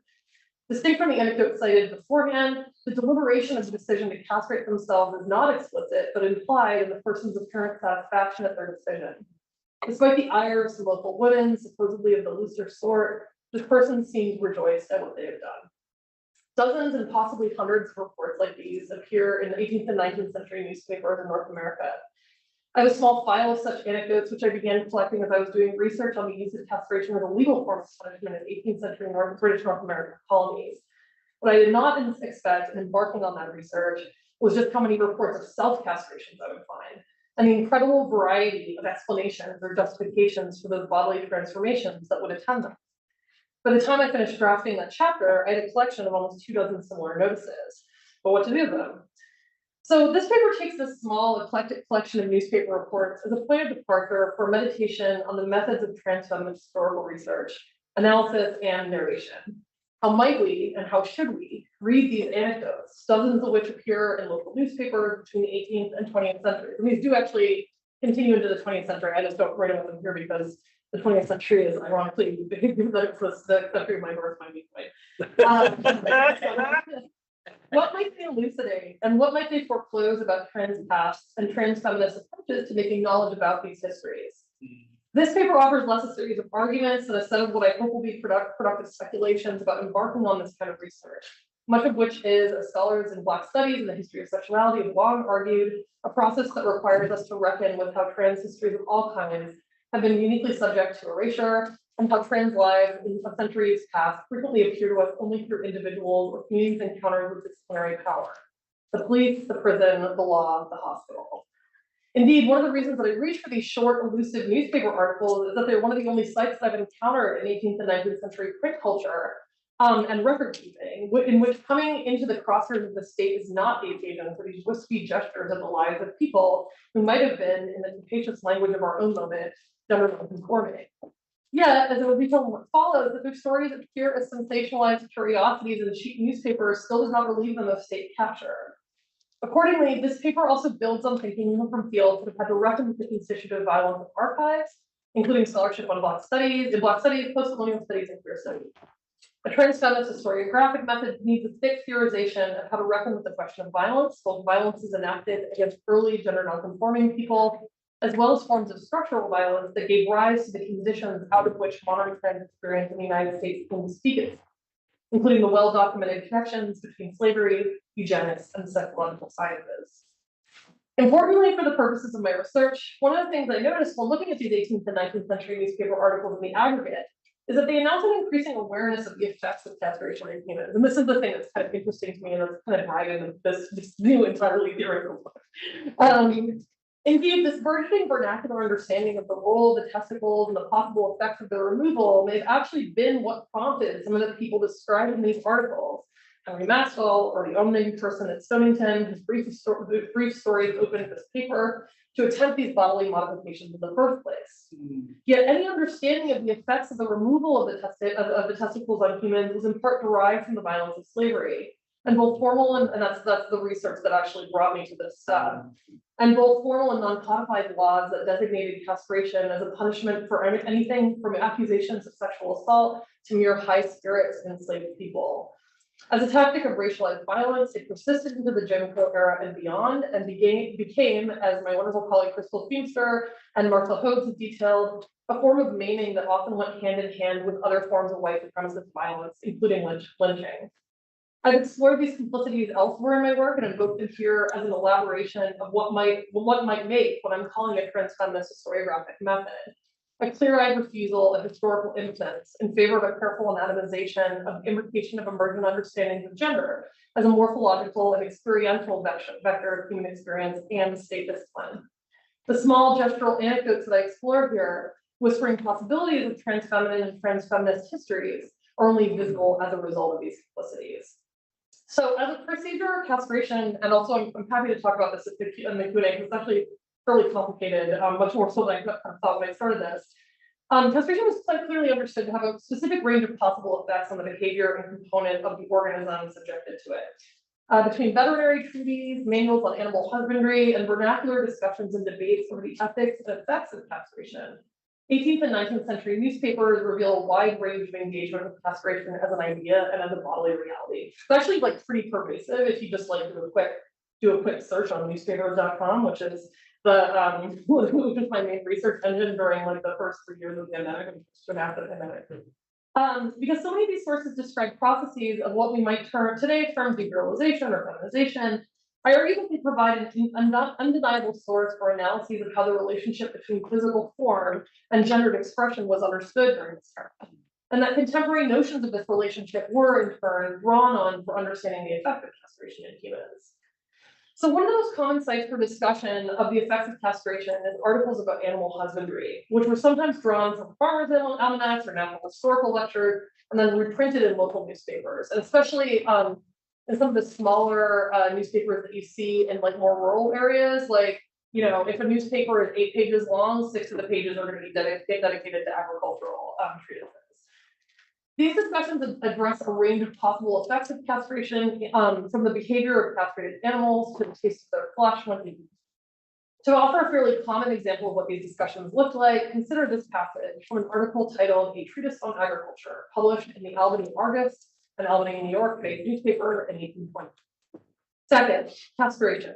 Distinct from the anecdote cited beforehand, the deliberation of the decision to castrate themselves is not explicit, but implied in the person's apparent satisfaction at their decision. Despite the ire of some local women, supposedly of the looser sort, this person seems rejoiced at what they have done. Dozens and possibly hundreds of reports like these appear in the 18th and 19th century newspapers in North America. I have a small file of such anecdotes, which I began collecting as I was doing research on the use of castration as a legal form of punishment in 18th century British North American colonies. What I did not expect in embarking on that research was just how many reports of self-castrations I would find, and the incredible variety of explanations or justifications for those bodily transformations that would attend them. By the time I finished drafting that chapter, I had a collection of almost 24 similar notices, but what to do with them? So this paper takes this small eclectic collection of newspaper reports as a point of departure for meditation on the methods of transfeminist historical research, analysis, and narration. How might we, and how should we, read these anecdotes, dozens of which appear in local newspapers between the 18th and 20th centuries? And these do actually continue into the 20th century. I just don't write about them here because the 20th century is ironically given that it was the century of my birth, my viewpoint. What might they elucidate and what might they foreclose about trans pasts and trans feminist approaches to making knowledge about these histories? This paper offers less a series of arguments than a set of what I hope will be productive speculations about embarking on this kind of research, much of which is, as scholars in Black studies and the history of sexuality have long argued, a process that requires us to reckon with how trans histories of all kinds have been uniquely subject to erasure, and how trans lives in centuries past frequently appear to us only through individuals or communities encountered with disciplinary power. The police, the prison, the law, the hospital. Indeed, one of the reasons that I reach for these short, elusive newspaper articles is that they're one of the only sites that I've encountered in 18th and 19th century print culture and record keeping, in which coming into the crossroads of the state is not the occasion for these wispy gestures of the lives of people who might have been, in the capacious language of our own moment, gender non-conforming. Yet, as it will be told in what follows, that their stories appear as sensationalized curiosities in cheap newspapers still does not relieve them of state capture. Accordingly, this paper also builds on thinking even from fields that have had to reckon with the constitutive violence of archives, including scholarship on Black studies, post-colonial studies, and queer studies. A transfeminist historiographic method needs a thick theorization of how to reckon with the question of violence, both violences enacted against early gender nonconforming people, as well as forms of structural violence that gave rise to the conditions out of which modern trans experience in the United States can speak it, including the well-documented connections between slavery, eugenics, and psychological sciences. Importantly, for the purposes of my research, one of the things I noticed while looking at these 18th and 19th century newspaper articles in the aggregate is that they announce an increasing awareness of the effects of castration on humans. And this is the thing that's kind of interesting to me and that's kind of driving this new entirely theoretical book. Indeed, this burgeoning vernacular understanding of the role of the testicles and the possible effects of their removal may have actually been what prompted some of the people described in these articles. Henry Maxwell, or the unnamed person at Stonington, whose brief stories opened this paper, to attempt these bodily modifications in the first place. Yet any understanding of the effects of the removal of the testicles on humans was in part derived from the violence of slavery. And both formal and that's the research that actually brought me to this and both formal and non-codified laws that designated castration as a punishment for anything from accusations of sexual assault to mere high spirits in enslaved people. As a tactic of racialized violence, it persisted into the Jim Crow era and beyond, and became, as my wonderful colleague Crystal Feemster and Martha Hodes have detailed, a form of maiming that often went hand in hand with other forms of white supremacist violence, including lynching. I've explored these complicities elsewhere in my work and invoked them here as an elaboration of what might make what I'm calling a transfeminist historiographic method, a clear-eyed refusal of historical impotence in favor of a careful anatomization of the imbrication of emergent understandings of gender as a morphological and experiential vector of human experience and state discipline. The small gestural anecdotes that I explore here whispering possibilities of transfeminine and transfeminist histories are only visible as a result of these complicities. So as a procedure, castration, and also I'm happy to talk about this in the Q&A, because it's actually fairly complicated, much more so than I kind of thought when I started this. Castration was quite clearly understood to have a specific range of possible effects on the behavior and component of the organism subjected to it. Between veterinary treaties, manuals on animal husbandry, and vernacular discussions and debates over the ethics and effects of castration, 18th and 19th century newspapers reveal a wide range of engagement with castration as an idea and as a bodily reality. It's actually like pretty pervasive if you just like do a quick search on newspapers.com, which is the which is my main research engine during like the first 3 years of the pandemic and soon after the pandemic. Because so many of these sources describe processes of what we might today term devirilization or feminization, I argue that they provide an undeniable source for analyses of how the relationship between physical form and gendered expression was understood during this era, and that contemporary notions of this relationship were in turn drawn on for understanding the effect of castration in humans. So one of the most common sites for discussion of the effects of castration is articles about animal husbandry, which were sometimes drawn from farmers' almanacs or natural historical lectures, and then reprinted in local newspapers, and especially in some of the smaller newspapers that you see in like more rural areas. Like, you know, if a newspaper is 8 pages long, 6 of the pages are going to be dedicated to agricultural treatises. These discussions address a range of possible effects of castration, from the behavior of castrated animals to the taste of their flesh when eaten. To offer a fairly common example of what these discussions looked like, consider this passage from an article titled "A Treatise on Agriculture," published in the Albany Argus, an Albany, New York-based newspaper in 1820. Second, castration.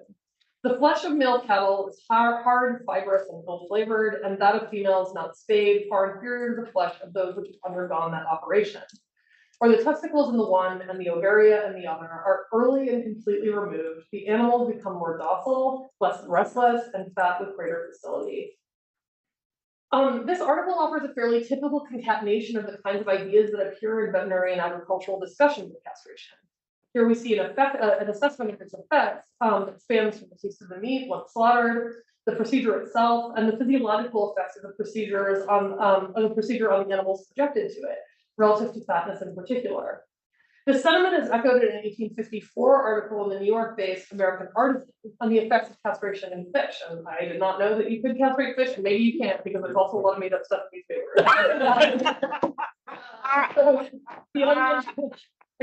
The flesh of male cattle is hard, fibrous, and ill-flavored, and that of females not spayed, far inferior to the flesh of those which have undergone that operation. Where the testicles in the one and the ovaria in the other are early and completely removed, the animals become more docile, less restless, and fat with greater facility. This article offers a fairly typical concatenation of the kinds of ideas that appear in veterinary and agricultural discussions of castration. Here we see an assessment of its effects that spans from the taste of the meat once slaughtered, the procedure itself, and the physiological effects of the procedure on the animals subjected to it, relative to fatness in particular. This sentiment is echoed in an 1854 article in the New York-based American Artisan on the effects of castration in fish. And I did not know that you could castrate fish, and maybe you can't because there's also a lot of made-up stuff in these papers.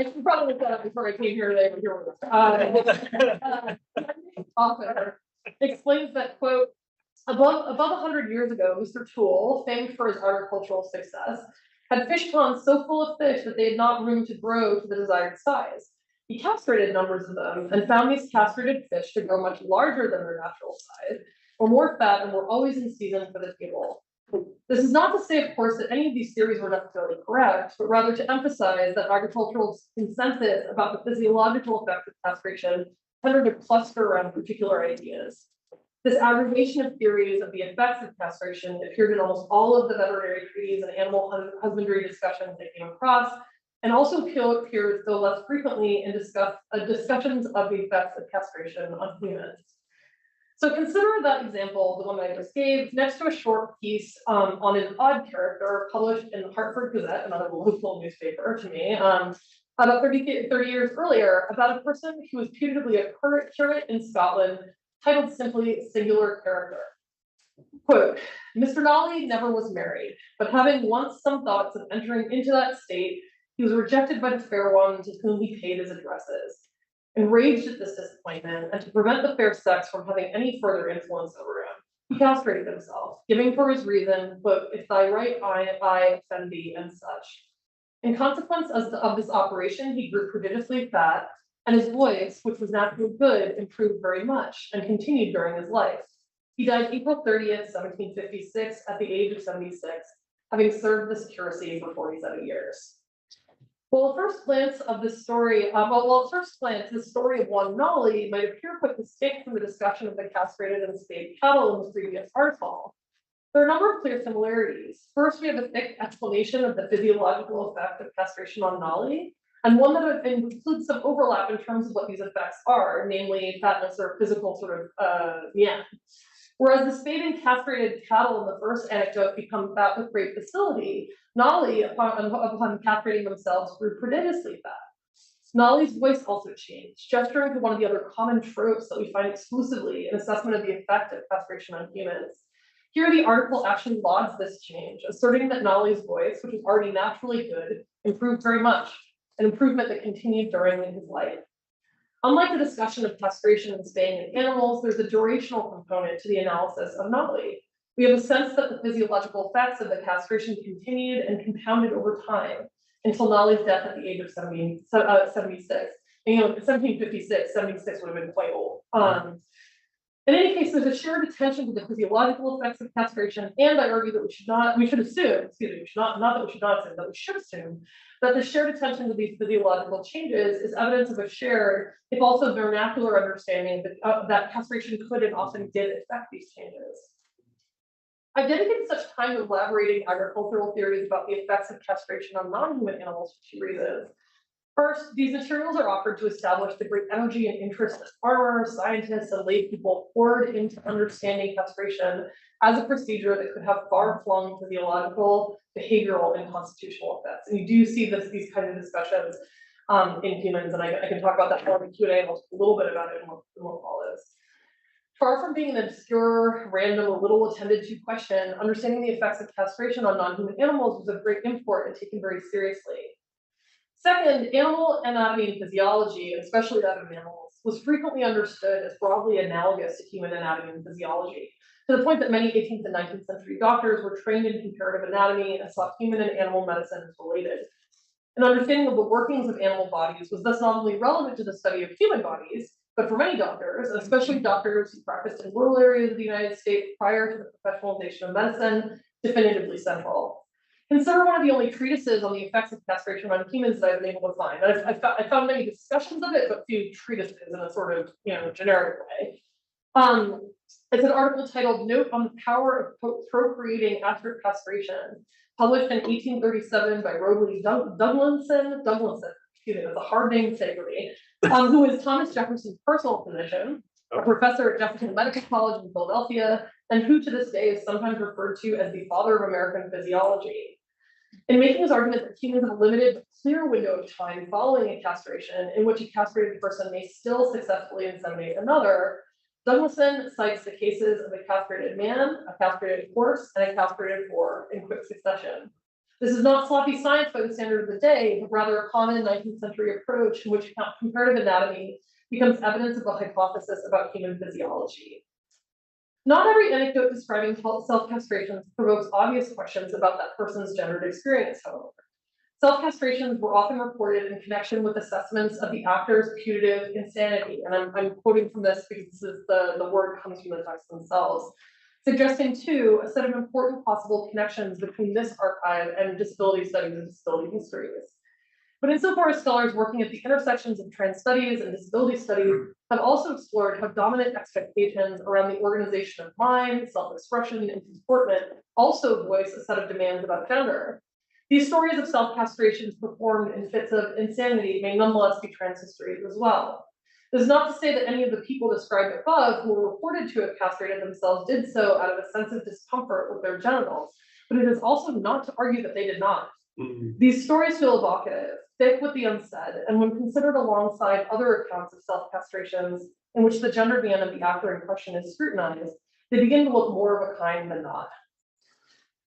I should probably look that up before I came here today, but here we go. Author explains that, quote, above 100 years ago, Mr. Toole, famed for his agricultural success, had fish ponds so full of fish that they had not room to grow to the desired size. He castrated numbers of them and found these castrated fish to grow much larger than their natural size, were more fat, and were always in season for the table. This is not to say, of course, that any of these theories were necessarily correct, but rather to emphasize that agricultural consensus about the physiological effects of castration tended to cluster around particular ideas. This aggregation of theories of the effects of castration appeared in almost all of the veterinary treaties and animal husbandry discussions they came across, and also appears, though less frequently, in discussions of the effects of castration on humans. So consider that example, the one that I just gave, next to a short piece on an odd character published in the Hartford Gazette, another local newspaper to me, about 30 years earlier, about a person who was putatively a curate in Scotland, titled simply "Singular Character." Quote, Mr. Nolly never was married, but having once some thoughts of entering into that state, he was rejected by the fair one to whom he paid his addresses. Enraged at this disappointment, and to prevent the fair sex from having any further influence over him, he castrated himself, giving for his reason, quote, if thy right eye offend thee, and such. In consequence of this operation, he grew prodigiously fat, and his voice, which was naturally good, improved very much, and continued during his life. He died April 30th, 1756, at the age of 76, having served this curacy for 47 years. Well, at first glance of this story, the story of one Nolly might appear quite distinct from the discussion of the castrated and spayed cattle in the previous article. There are a number of clear similarities. First, we have a thick explanation of the physiological effect of castration on Nolly, and one that includes some overlap in terms of what these effects are, namely fatness or physical sort of Whereas the spayed and castrated cattle in the first anecdote become fat with great facility, Nolly, upon castrating themselves, grew prodigiously fat. Nolly's voice also changed, gesturing to one of the other common tropes that we find exclusively in assessment of the effect of castration on humans. Here, the article actually lauds this change, asserting that Nolly's voice, which was already naturally good, improved very much, an improvement that continued during his life. Unlike the discussion of castration and spaying in animals, there's a durational component to the analysis of Nolly. We have a sense that the physiological effects of the castration continued and compounded over time until Nolly's death at the age of 76. And, 1756, 76 would have been quite old. In any case, there's a shared attention to the physiological effects of castration, and I argue that we should assume that the shared attention to these physiological changes is evidence of a shared, if also vernacular understanding that castration could and often did affect these changes. I've dedicated such time to elaborating agricultural theories about the effects of castration on non-human animals for two reasons. First, these materials are offered to establish the great energy and interest that farmers, scientists, and lay people poured into understanding castration as a procedure that could have far-flung physiological, behavioral, and constitutional effects. And you do see these kinds of discussions in humans, and I can talk about that more in Q&A and a little bit about it in what follows. Far from being an obscure, random, or little attended to question, understanding the effects of castration on non-human animals was of great import and taken very seriously. Second, animal anatomy and physiology, especially that of mammals, was frequently understood as broadly analogous to human anatomy and physiology, to the point that many 18th and 19th century doctors were trained in comparative anatomy and saw human and animal medicine as related. An understanding of the workings of animal bodies was thus not only relevant to the study of human bodies, but for many doctors, especially doctors who practiced in rural areas of the United States prior to the professionalization of medicine, definitively central. Consider one of the only treatises on the effects of castration on humans that I've been able to find. I found many discussions of it, but few treatises in a sort of generic way. It's an article titled "Note on the Power of Procreating After Castration," published in 1837 by Robley Douglinson, excuse me, that's a hard name to say for me, who is Thomas Jefferson's personal physician, a professor at Jefferson Medical College in Philadelphia, and who to this day is sometimes referred to as the father of American physiology. In making his argument that humans have a limited but clear window of time following a castration in which a castrated person may still successfully inseminate another, Douglinson cites the cases of a castrated man, a castrated horse, and a castrated boar in quick succession. This is not sloppy science by the standard of the day, but rather a common 19th century approach in which comparative anatomy becomes evidence of a hypothesis about human physiology. Not every anecdote describing self-castrations provokes obvious questions about that person's gendered experience, however. Self-castrations were often reported in connection with assessments of the actor's putative insanity, and I'm quoting from this because this is the word comes from the text themselves, suggesting too a set of important possible connections between this archive and disability studies and disability histories. But insofar as scholars working at the intersections of trans studies and disability studies have also explored how dominant expectations around the organization of mind, self-expression, and comportment also voice a set of demands about gender. These stories of self-castrations performed in fits of insanity may nonetheless be trans histories as well. This is not to say that any of the people described above who were reported to have castrated themselves did so out of a sense of discomfort with their genitals, but it is also not to argue that they did not. These stories feel evocative, thick with the unsaid, and when considered alongside other accounts of self-castrations in which the gender band of the actor in question is scrutinized, they begin to look more of a kind than not.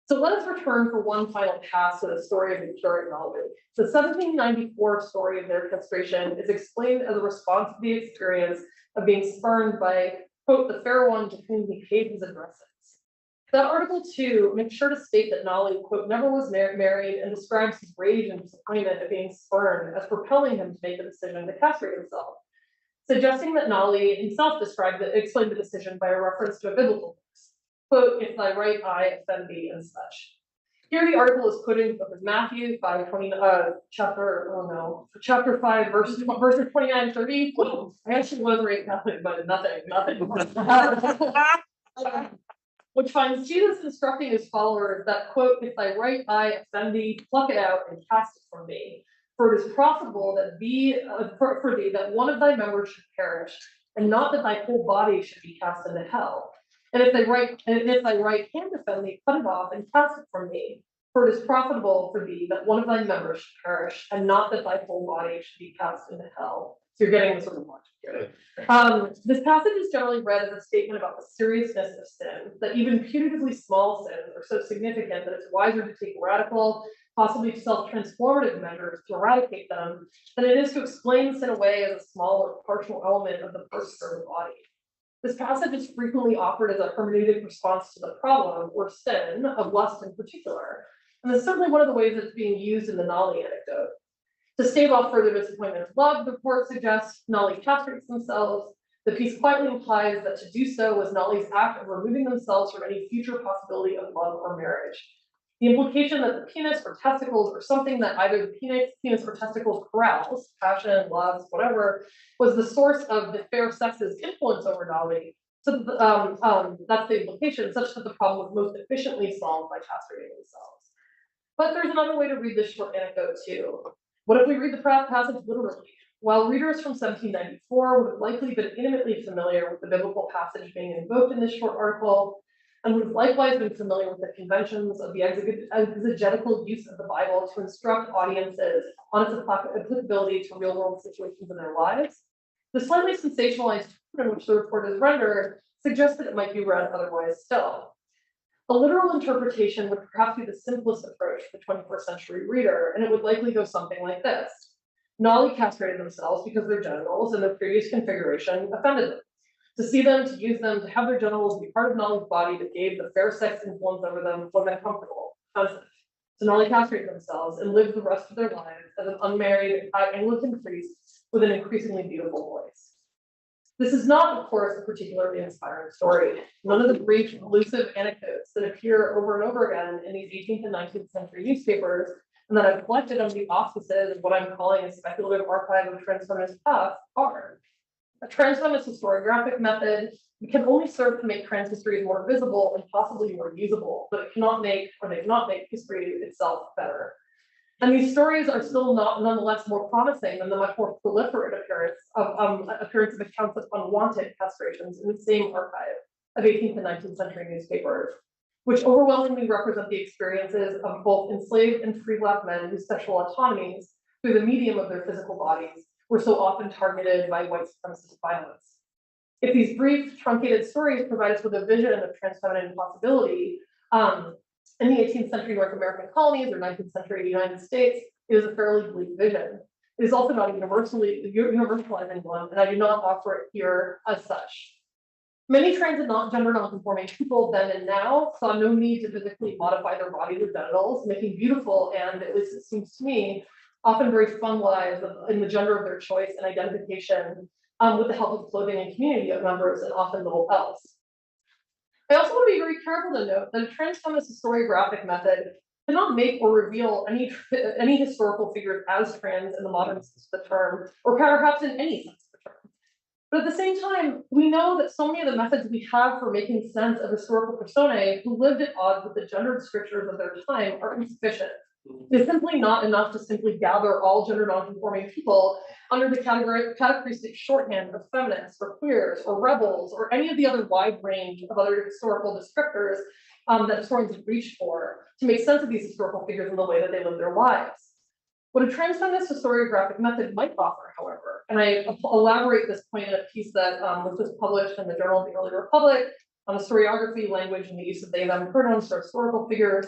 So let us return for one final pass to the story of Victoria and Mallory. The 1794 story of their castration is explained as a response to the experience of being spurned by, quote, the fair one to whom he paid his addresses. That article too makes sure to state that Nolly, quote, never was married and describes his rage and disappointment at being spurned as propelling him to make the decision to castrate himself, suggesting that Nolly himself explained the decision by a reference to a biblical text. Quote, if thy right eye offend thee and such. Here the article is quoting from Matthew 5:29, chapter 5, verses 29 and 30. Whoa, I actually was raised Catholic, but nothing. Which finds Jesus instructing his followers that, quote, if thy right eye offend thee, pluck it out and cast it from thee. For it is possible that for thee that one of thy members should perish, and not that thy whole body should be cast into hell. And if I right can defend thee, cut it off and cast it from thee. For it is profitable for thee that one of thy members should perish, and not that thy whole body should be cast into hell. So you're getting this sort of logic here. This passage is generally read as a statement about the seriousness of sin, that even putatively small sins are so significant that it's wiser to take radical, possibly self-transformative measures to eradicate them, than it is to explain sin away as a small or partial element of the person or the body. This passage is frequently offered as a hermeneutic response to the problem, or sin, of lust in particular, and is certainly one of the ways it's being used in the Nolly anecdote. To stave off further disappointment of love, the report suggests Nolly castrates themselves. The piece quietly implies that to do so was Nolly's act of removing themselves from any future possibility of love or marriage. The implication that the penis or testicles or something that either the penis or testicles carouse, passion, love, whatever, was the source of the fair sex's influence over Nolly. So that's the implication, such that the problem was most efficiently solved by castrating themselves. But there's another way to read this short anecdote too. What if we read the passage literally? While readers from 1794 would have likely been intimately familiar with the biblical passage being invoked in this short article, and would have likewise been familiar with the conventions of the exegetical use of the Bible to instruct audiences on its applicability to real-world situations in their lives, the slightly sensationalized tone in which the report is rendered suggests that it might be read otherwise still. A literal interpretation would perhaps be the simplest approach for the 21st century reader, and it would likely go something like this. Nolly castrated themselves because their genitals in their previous configuration offended them. To see them, to use them, to have their genitals be part of Nolly's body that gave the fair sex influence over them was uncomfortable, offensive. So Nolly castrated themselves and lived the rest of their lives as an unmarried Anglican priest with an increasingly beautiful voice. This is not, of course, a particularly inspiring story. None of the brief, elusive anecdotes that appear over and over again in these 18th and 19th century newspapers, and that I've collected under the auspices of what I'm calling a speculative archive of transfeminist past are. A transfeminist historiographic method can only serve to make trans histories more visible and possibly more usable, but it cannot make, or they cannot make, history itself better. And these stories are still nonetheless more promising than the much more proliferate appearance of accounts of unwanted castrations in the same archive of 18th and 19th century newspapers, which overwhelmingly represent the experiences of both enslaved and free Black men whose sexual autonomies, through the medium of their physical bodies, were so often targeted by white supremacist violence. If these brief, truncated stories provide us with a vision of transfeminine possibility, in the 18th century North American colonies or 19th century United States, it is a fairly bleak vision. It is also not a universalizing one, and I do not offer it here as such. Many trans and gender nonconforming people then and now saw no need to physically modify their bodies or genitals, making beautiful and, at least it seems to me, often very fun lives in the gender of their choice and identification with the help of clothing and community members and often little else. I also want to be very careful to note that a transfeminist historiographic method cannot make or reveal any historical figures as trans in the modern sense of the term, or perhaps in any sense of the term. But at the same time, we know that so many of the methods we have for making sense of historical personae who lived at odds with the gendered strictures of their time are insufficient. It is simply not enough to simply gather all gender nonconforming people under the categoristic shorthand of feminists or queers or rebels or any of the other wide range of other historical descriptors that historians have reached for to make sense of these historical figures in the way that they live their lives. What a transfeminist historiographic method might offer, however, and I elaborate this point in a piece that was just published in the Journal of the Early Republic on historiography, language, and the use of they, them pronouns for historical figures.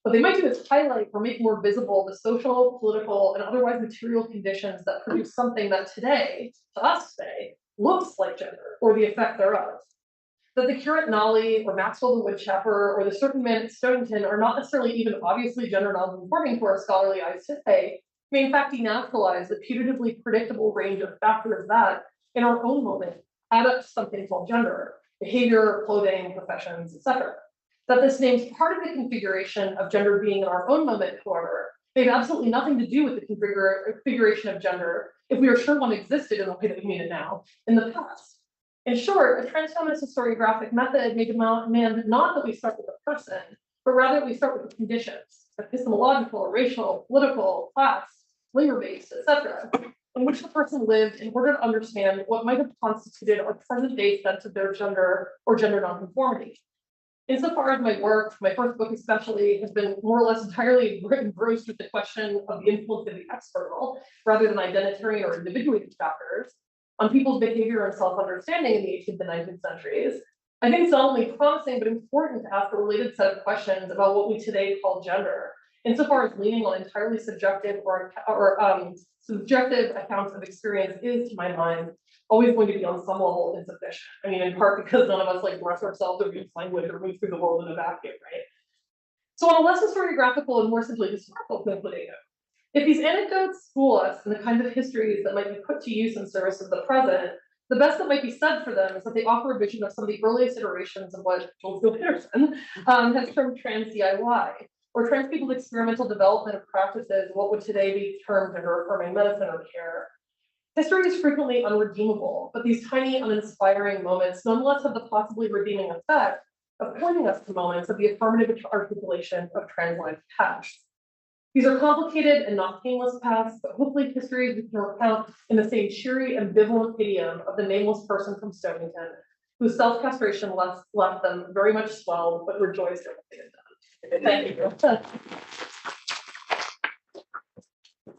What they might do is highlight or make more visible the social, political, and otherwise material conditions that produce something that today, to us today, looks like gender, or the effect thereof. That the curate Nolly, or Maxwell the Woodchopper, or the certain man at Stonington are not necessarily even obviously gender non-conforming to our scholarly eyes today, may in fact denaturalize the putatively predictable range of factors that, in our own moment, add up to something called gender, behavior, clothing, professions, etc. That this names part of the configuration of gender being in our own moment, however, may have absolutely nothing to do with the configuration of gender, if we are sure one existed in the way that we mean it now, in the past. In short, a transfeminist historiographic method may demand not that we start with a person, but rather that we start with the conditions, epistemological, racial, political, class, labor-based, etc., in which the person lived in order to understand what might have constituted a present day sense of their gender or gender nonconformity. Insofar as my work, my first book especially, has been more or less entirely engrossed with the question of the influence of the external, rather than identitarian or individuated chapters, on people's behavior and self-understanding in the 18th and 19th centuries, I think it's not only promising, but important to ask a related set of questions about what we today call gender, insofar as leaning on entirely subjective or subjective accounts of experience is, to my mind, always going to be on some level insufficient. I mean, in part because none of us like dress ourselves or use language or move through the world in a vacuum, right? So on a less historiographical and more simply historical point of view, if these anecdotes school us in the kinds of histories that might be put to use in service of the present, the best that might be said for them is that they offer a vision of some of the earliest iterations of what Jules Gill-Peterson has termed trans DIY, or trans people's experimental development of practices, what would today be termed gender affirming medicine or care. History is frequently unredeemable, but these tiny, uninspiring moments nonetheless have the possibly redeeming effect of pointing us to moments of the affirmative articulation of trans life past. These are complicated and not painless paths, but hopefully histories we can recount in the same cheery, ambivalent idiom of the nameless person from Stonington, whose self-castration left them very much swelled, but rejoiced at what they had done. Thank you.